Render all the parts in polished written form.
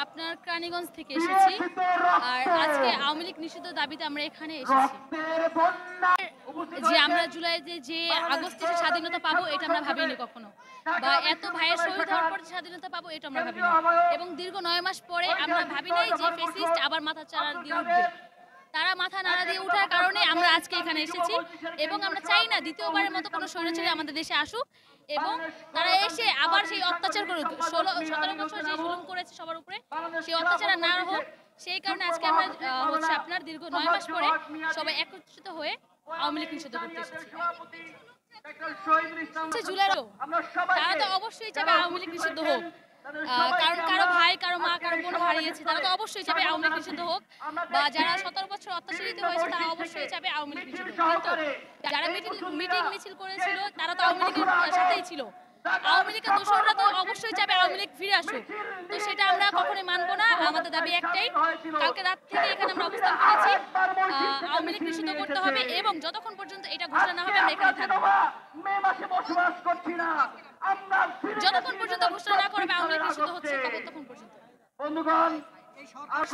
আপনার কেরানীগঞ্জ থেকে এসেছি। আর আজকে আওয়ামী লীগ নিষিদ্ধ দাবিতে আমরা এখানে এসেছি। যে আমরা জুলাইতে যে আগস্টে স্বাধীনতা পাবো এটা আমরা ভাবিনি কখনো, বা এত ভাইয়ের শহীদ হওয়ার পর স্বাধীনতা পাবো এটা আমরা ভাবিনি। এবং দীর্ঘ 9 মাস পরে আমরা ভাবি নাই যে ফ্যাসিস্ট আবার মাথা চাড়া দিয়ে উঠবে। তারা মাথা নাড়া দিয়ে ওঠার কারণে আমরা আজকে এখানে এসেছি। এবং আমরা চাই না দ্বিতীয়বারের মতো কোনো স্বৈরাচারী আমাদের দেশে আসুক এবং তারা এসে আবার সেই অত্যাচার করুক। 17 বছর যে জুলুম করেছে সবার উপরে, সেই অত্যাচার না হোক। সেই কারণে আজকে আমরা আপনার দীর্ঘ 9 মাস পরে সবাই একত্রিত হয়ে আওয়ামী লীগ নিষিদ্ধ করতে এসেছি। জুলাইও তারা তো অবশ্যই চাবে আওয়ামী লীগ নিষিদ্ধ হোক, কারণ কারো ভাই কারো মা কারো বোন হারিয়েছে, তারা তো অবশ্যই চাবে আওয়ামী লীগ নিষিদ্ধ হোক। বা যারা 17 বছর অত্যাচারিত হয়েছে তারা অবশ্যই চাবে আওয়ামী লীগ নিষিদ্ধ হোক। কিন্তু যারা মিটিং মিছিল করেছিল তারা তো আওয়ামী লীগের সাথেই ছিল। আওয়ামী লীগের দোসররা তো অবশ্যই চাবে আওয়ামী লীগ ফিরে আসুক। তো সেটা আমরা কখনোই মানবো না। আমাদের দাবি একটাই, কালকে রাত থেকে এখানে আমরা অবস্থান করেছি, আওয়ামী লীগ নিষিদ্ধ করতে হবে এবং যতক্ষণ পর্যন্ত এটা ঘোষণা না হবে আমরা এখানে থাকবো। যতক্ষণ পর্যন্ত ঘোষণা না করবে আওয়ামী লীগ নিষিদ্ধ হচ্ছে ততক্ষণ পর্যন্ত।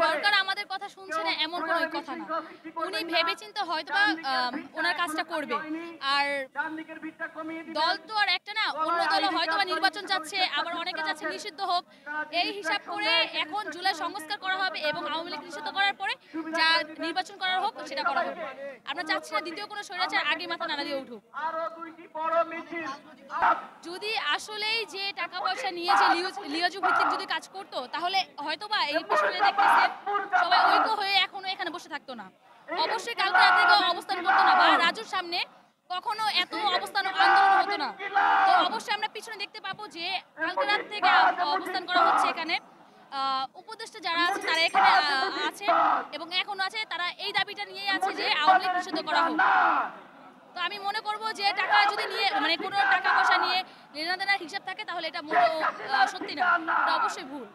সরকার আমাদের কথা শুনছে না এমন কোনো কথা না। উনি ভেবেচিন্তে হয়তোবা ওনার কাজটা করবে। আর দল তো আর একটা না, অন্য দল হয়তোবা নির্বাচন চাচ্ছে, আবার অনেকে চাচ্ছে নিষিদ্ধ হোক। এই হিসাব করে এখন জুলাই সংস্কার করা হবে এবং আওয়ামী লীগ নিষিদ্ধ করার পরে যা নির্বাচন করার হোক সেটা করা হবে। আমরা চাচ্ছি না দ্বিতীয় কোনো স্বৈরাচার আগে মাথা নাড়া দিয়ে উঠুক। যদি আসলেই যে টাকা পয়সা নিয়ে যে লিয়াজু ভিত্তিক যদি কাজ করতো তাহলে হয়তোবা এই পিছনে দেখতেছেন সবাই ঐক্য হয়ে এখনো এখানে বসে থাকতো না। অবশ্যই কালকে রাতে অবস্থান করতো না, বা রাজুর সামনে কখনো এত অবস্থান আন্দোলন হতো না। তো অবশ্যই আমরা পিছনে দেখতে পাবো যে কালকে রাত থেকে অবস্থান করা হচ্ছে এখানে। উপদেষ্টা যারা আছে তারা এখানে আছে এবং এখনো আছে, তারা এই দাবিটা নিয়েই আছে যে আওয়ামী লীগ নিষিদ্ধ করা হোক। তো আমি মনে করবো যে টাকা যদি নিয়ে কোনো টাকা পয়সা নিয়ে লেনাদেনার হিসাব থাকে তাহলে এটা মোটেও সত্যি না, এটা অবশ্যই ভুল।